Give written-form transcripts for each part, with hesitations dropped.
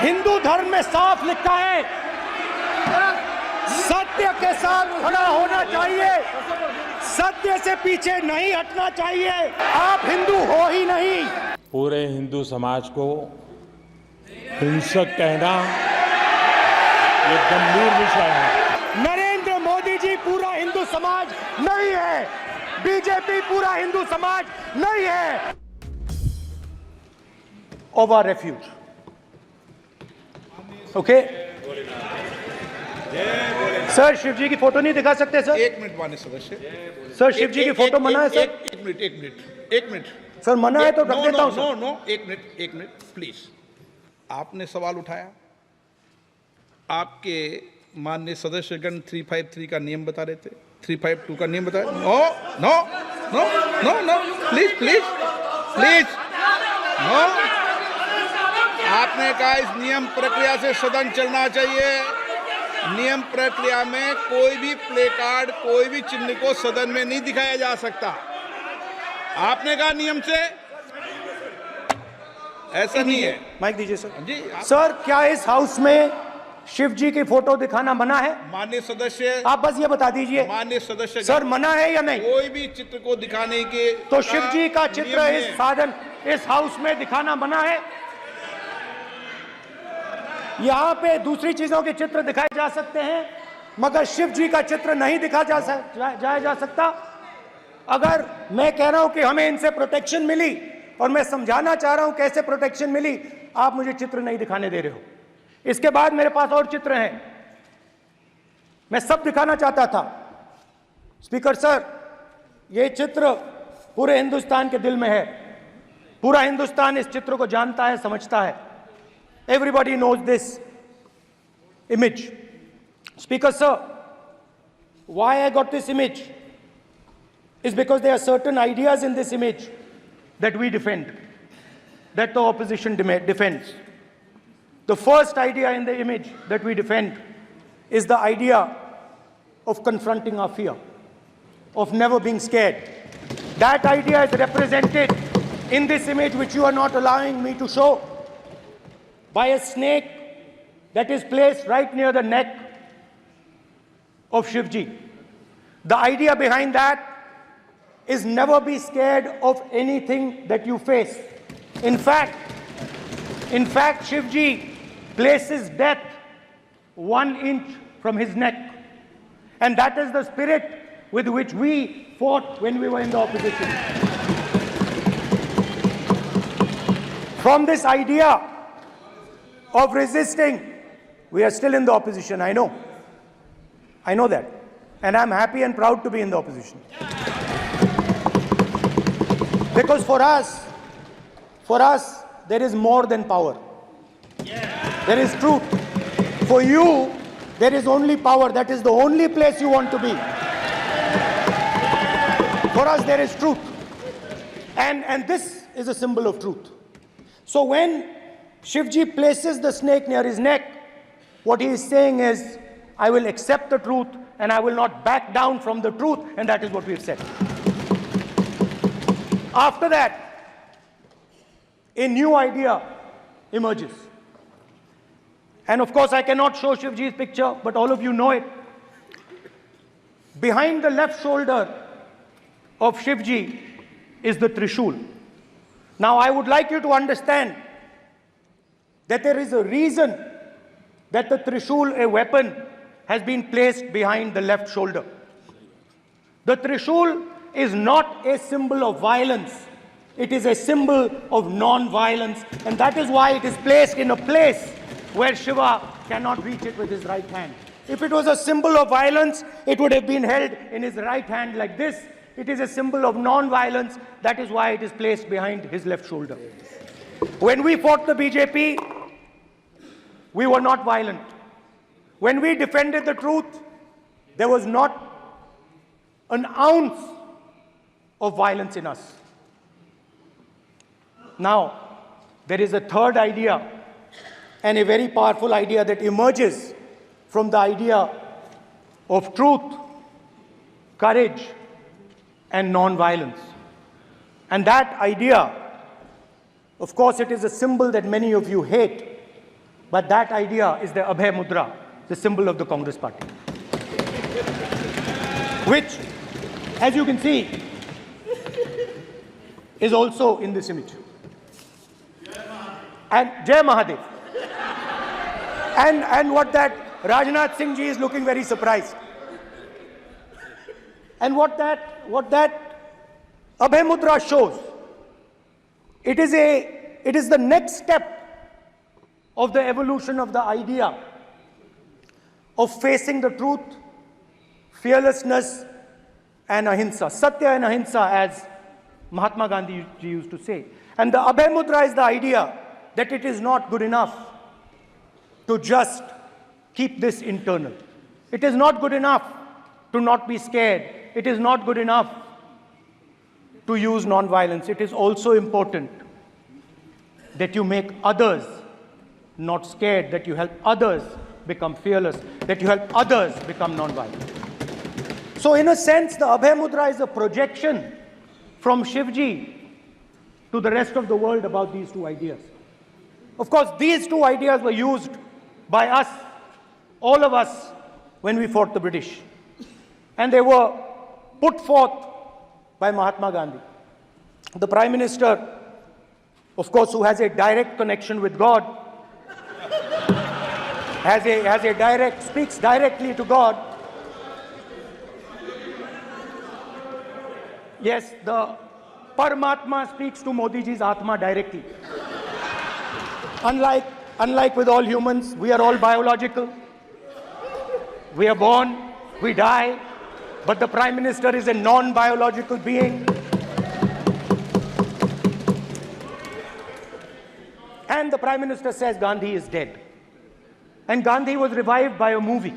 हिंदू धर्म में साफ लिखा है, सत्य के साथ खड़ा होना चाहिए, सत्य से पीछे नहीं हटना चाहिए। आप हिंदू हो ही नहीं। पूरे हिंदू समाज को हिंसक कहना ये गंभीर विषय है। नरेंद्र मोदी जी पूरा हिंदू समाज नहीं है, बीजेपी पूरा हिंदू समाज नहीं है। Of our refuge, okay sir, Shiv ji की फोटो नहीं दिखा सकते सर? एक मिनट माननीय सदस्य, सर शिव जी की फोटो मना है सर? एक मिनट सर मना है तो रख देता हूं सर। नो, एक मिनट प्लीज। आपने सवाल उठाया, आपके माननीय सदस्यगण 353 का नियम बता रहे थे, 352 का नियम बताया। No please no. आपने कहा इस नियम प्रक्रिया से सदन चलना चाहिए। नियम प्रक्रिया में कोई भी प्ले कार्ड, कोई भी चिन्ह को सदन में नहीं दिखाया जा सकता। आपने कहा नियम से, ऐसा नहीं है। माइक दीजिए सर। जी सर, क्या इस हाउस में शिव जी की फोटो दिखाना मना है? माननीय सदस्य, आप बस ये बता दीजिए। माननीय सदस्य सर, मना है या नहीं? कोई भी चित्र को दिखाने के तो शिव जी का चित्र नियम इस है। साधन इस हाउस में दिखाना मना है? यहाँ पे दूसरी चीजों के चित्र दिखाए जा सकते हैं, मगर शिव जी का चित्र नहीं दिखा जा सकता। अगर मैं कह रहा हूं कि हमें इनसे प्रोटेक्शन मिली, और मैं समझाना चाह रहा हूं कैसे प्रोटेक्शन मिली, आप मुझे चित्र नहीं दिखाने दे रहे हो। इसके बाद मेरे पास और चित्र हैं, मैं सब दिखाना चाहता था। स्पीकर सर, ये चित्र पूरे हिंदुस्तान के दिल में है। पूरा हिंदुस्तान इस चित्र को जानता है, समझता है। Everybody knows this image. Speaker sir, why I got this image is because there are certain ideas in this image that we defend, that the opposition defends. The first idea in the image that we defend is the idea of confronting our fear, of never being scared. That idea is represented in this image, which you are not allowing me to show, by a snake that is placed right near the neck of Shivji. The idea behind that is never be scared of anything that you face. In fact, Shivji places death 1 inch from his neck. And that is the spirit with which we fought when we were in the opposition. From this idea of resisting, we are still in the opposition. I know that, and I'm happy and proud to be in the opposition, because for us there is more than power. There is truth. For you there is only power. That is the only place you want to be. For us there is truth, and this is a symbol of truth. So when Shivji places the snake near his neck, what he is saying is, I will accept the truth and I will not back down from the truth, and that is what we've said. After that, a new idea emerges. And of course, I cannot show Shivji's picture, but all of you know it. Behind the left shoulder of Shivji is the Trishul. Now, I would like you to understand that there is a reason that the Trishul, a weapon, has been placed behind the left shoulder. The Trishul is not a symbol of violence. It is a symbol of non-violence, and that is why it is placed in a place where Shiva cannot reach it with his right hand. If it was a symbol of violence, it would have been held in his right hand like this. It is a symbol of non-violence. That is why it is placed behind his left shoulder. When we fought the BJP, we were not violent. When we defended the truth, there was not an ounce of violence in us. Now, there is a third idea, and a very powerful idea that emerges from the idea of truth, courage, and non-violence. And that idea, of course, it is a symbol that many of you hate. but that idea is the Abhay Mudra, the symbol of the Congress party, which, as you can see, is also in this image. And Jai Mahadev. And what that Rajnath Singh ji is looking very surprised. And what that Abhay Mudra shows, it is the next step of the evolution of the idea of facing the truth, fearlessness, and ahimsa. Satya and ahimsa, as Mahatma Gandhi ji used to say. And the Abhay Mudra is the idea that it is not good enough to just keep this internal. It is not good enough to not be scared. It is not good enough to use non-violence. It is also important that you make others not scared, that you help others become fearless, that you help others become non-violent. So in a sense, the Abhay Mudra is a projection from Shivji to the rest of the world about these two ideas. Of course, these two ideas were used by us, all of us, when we fought the British. And they were put forth by Mahatma Gandhi. The Prime Minister, of course, who has a direct connection with God, speaks directly to God. Yes, the Paramatma speaks to Modi ji's Atma directly. Unlike with all humans, we are all biological. We are born, we die, but the Prime Minister is a non-biological being. And the Prime Minister says Gandhi is dead. And Gandhi was revived by a movie.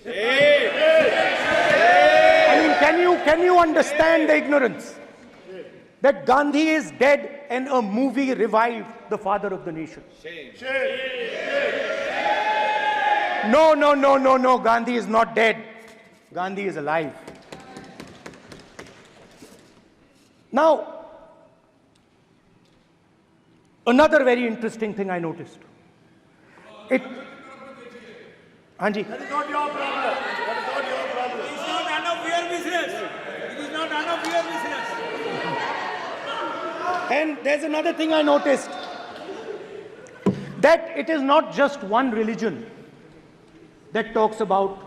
I mean, can you understand the ignorance? That Gandhi is dead and a movie revived the father of the nation. No, Gandhi is not dead. Gandhi is alive. Now, another very interesting thing I noticed. Anji. That is not your problem. That is not your problem. It is not none of your business. It is not none of your business. And there's another thing I noticed. That it is not just one religion that talks about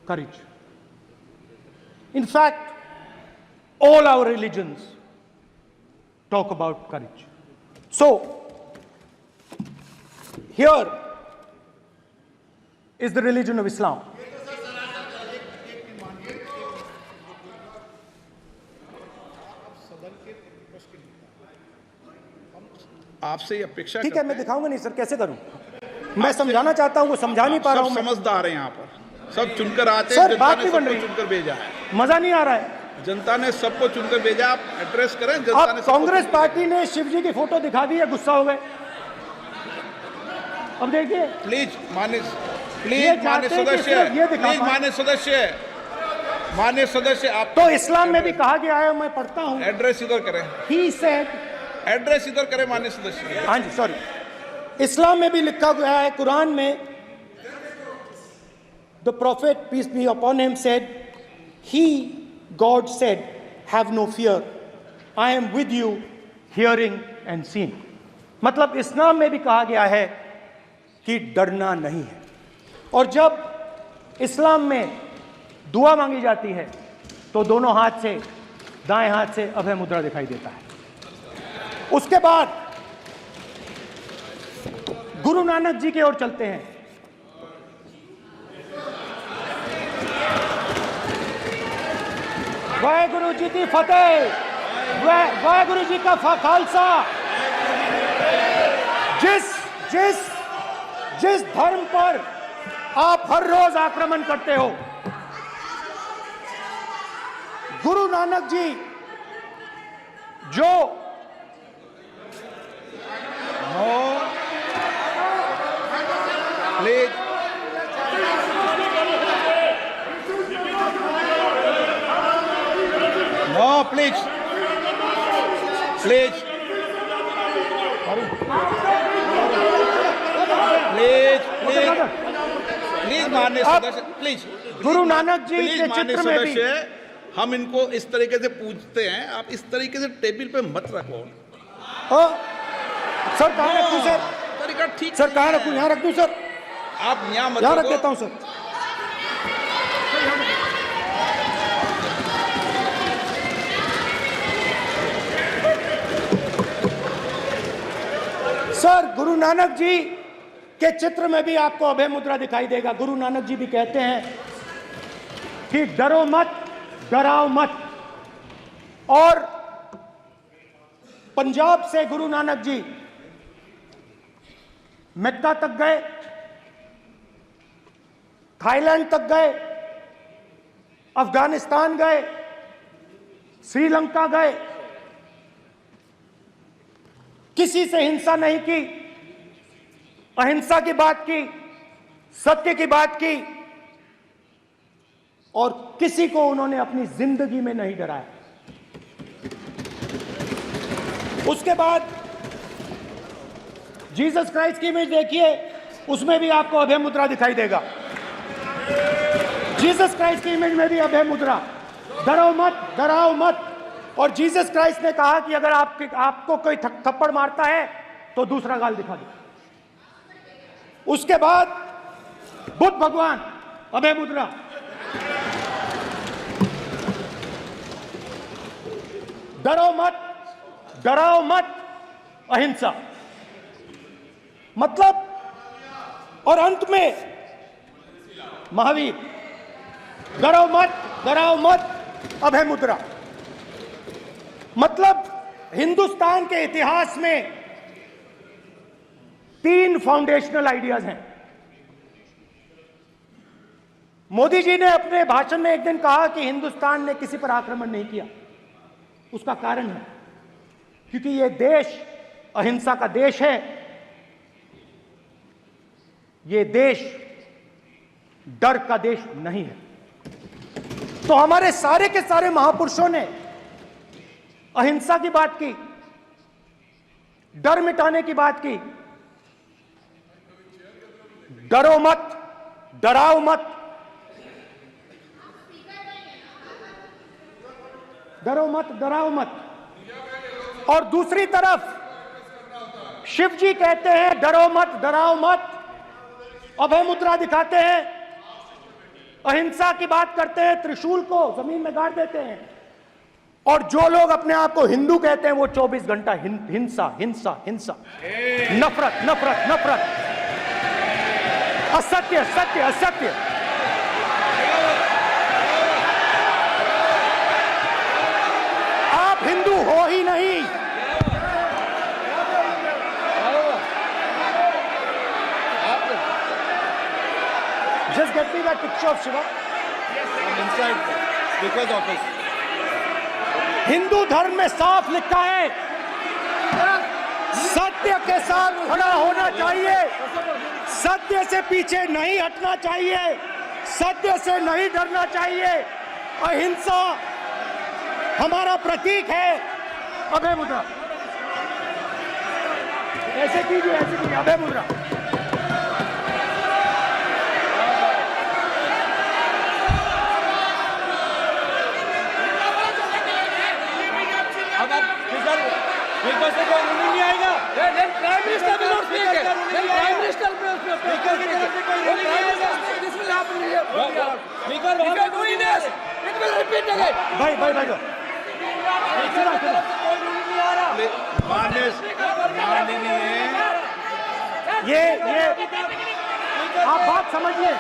courage. In fact, all our religions talk about courage. So, here is the religion of Islam. आपसे ये अपेक्षा ठीक है, मैं दिखाऊंगा नहीं sir, कैसे करूं? मैं समझाना चाहता हूं, वो समझा नहीं पा रहा हूं। सब समझदार हैं यहाँ पर, सब चुनकर आते सर, हैं। जनता बात ने नहीं बन सबको रही। चुनकर भेजा है। मजा नहीं आ रहा है। जनता ने सबको चुनकर भेजा, आप एड्रेस करें। जनता अब ने सबको कांग्रेस चुनकर पार्टी ने शिवजी की फोटो दिखा दी है, गुस्सा हो गए। अब देखिए, प्लीज मान्य चाहते हैं कि सदस्य, सिर्फ ये दिखा प्लीज पाएं। मान्य सदस्य आप तो इस्लाम में भी कहा गया है, मैं पढ़ता हूं। एड्रेस इधर करें, He said, एड्रेस इधर करें मान्य सदस्य। हाँ जी, सॉरी, इस्लाम में भी लिखा गया है, कुरान में, the prophet, peace be upon him, said, God said, have no fear, I am with you, hearing and seeing. मतलब इस्लाम में भी कहा गया है कि डरना नहीं है। और जब इस्लाम में दुआ मांगी जाती है तो दोनों हाथ से, दाएं हाथ से अभय मुद्रा दिखाई देता है। उसके बाद गुरु नानक जी की ओर चलते हैं। वाहेगुरु जी की फतेह, वाहेगुरु जी का खालसा। जिस धर्म पर आप हर रोज आक्रमण करते हो, गुरु नानक जी जो please no, please please please माननीय अब सदस्य, please Guru Nanak ji please के माननीय चित्र में भी सदस्य, हम इनको इस तरीके से पूछते हैं, आप इस तरीके से टेबल पे मत रखो। सर कहाँ रखूं सर? तरीका ठीक सर कहाँ नहीं रखूं? है। यहाँ रख दूं सर? आप यहाँ मत यहाँ रख रखो। देता हूँ सर। सर गुरु नानक जी के चित्र में भी आपको अभय मुद्रा दिखाई देगा। गुरु नानक जी भी कहते हैं कि डरो मत, डराओ मत। और पंजाब से गुरु नानक जी मक्का तक गए, थाईलैंड तक गए, अफगानिस्तान गए, श्रीलंका गए, किसी से हिंसा नहीं की, अहिंसा की बात की, सत्य की बात की, और किसी को उन्होंने अपनी जिंदगी में नहीं डराया। उसके बाद जीसस क्राइस्ट की इमेज देखिए, उसमें भी आपको अभय मुद्रा दिखाई देगा। जीसस क्राइस्ट की इमेज में भी अभय मुद्रा, डरो मत, डराओ मत। और जीसस क्राइस्ट ने कहा कि अगर आपको कोई थप्पड़ मारता है तो दूसरा गाल दिखा दो। उसके बाद बुद्ध भगवान, अभय मुद्रा, डरो मत, डराओ मत, अहिंसा। मतलब, और अंत में महावीर, डरो मत, डराओ मत, अभय मुद्रा। मतलब हिंदुस्तान के इतिहास में 3 फाउंडेशनल आइडियाज हैं। मोदी जी ने अपने भाषण में एक दिन कहा कि हिंदुस्तान ने किसी पर आक्रमण नहीं किया। उसका कारण है क्योंकि यह देश अहिंसा का देश है, यह देश डर का देश नहीं है। तो हमारे सारे के सारे महापुरुषों ने अहिंसा की बात की, डर मिटाने की बात की। डरो मत, डराओ मत, डरो मत, डराओ मत। और दूसरी तरफ शिव जी कहते हैं डरो मत, डराओ मत, अभय मुद्रा दिखाते हैं, अहिंसा की बात करते हैं, त्रिशूल को जमीन में गाड़ देते हैं। और जो लोग अपने आप को हिंदू कहते हैं वो 24 घंटा हिंसा, हिंसा, हिंसा, नफरत, नफरत, नफरत, असत्य, सत्य, असत्य। आप हिंदू हो ही नहीं। Just get me that picture of Shiva. inside because of us. Hindu धर्म में साफ लिखा है, सत्य के साथ खड़ा होना चाहिए, सत्य से पीछे नहीं हटना चाहिए, सत्य से नहीं डरना चाहिए। अहिंसा हमारा प्रतीक है। अभय मुद्रा ऐसे कीजिए, ऐसे कीजिए, अभय मुद्रा। नहीं आएगा। Prime minister will not speak it. Then prime minister will speak it. This will happen here. If you are doing this, it will repeat again. भाई भाई भाई ये आप बात समझिए,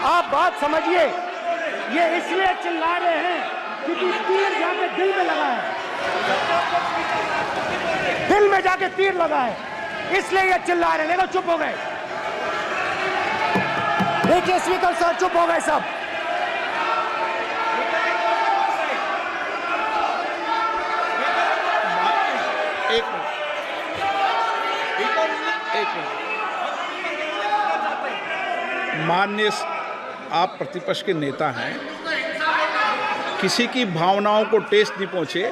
आप बात समझिए। ये इसलिए चिल्ला रहे हैं क्योंकि तीर जाके दिल में लगा है, दिल में जाके तीर लगा है, इसलिए ये चिल्ला रहे हैं। देखो चुप हो गए, देखिए स्पीकर साहब चुप हो गए सब। एक मिनट। माननीय आप प्रतिपक्ष के नेता हैं, किसी की भावनाओं को ठेस नहीं पहुंचे,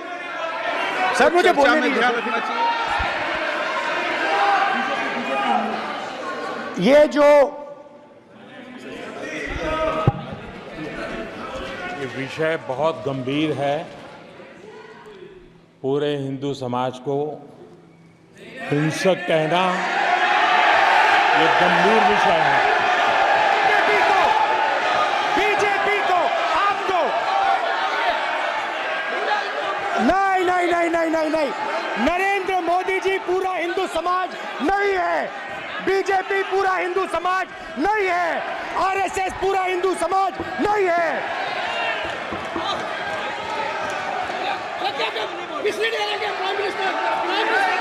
सर मुझे चर्चा बोलने में दीजिए। ध्यान रखना चाहिए। ये जो ये विषय बहुत गंभीर है। पूरे हिंदू समाज को हिंसक कहना ये गंभीर विषय है। बीजेपी को आपको नहीं, नरेंद्र मोदी जी पूरा हिंदू समाज नहीं है, बीजेपी पूरा हिंदू समाज नहीं है, आरएसएस पूरा हिंदू समाज नहीं है। मिसलीड करेंगे प्राइम मिनिस्टर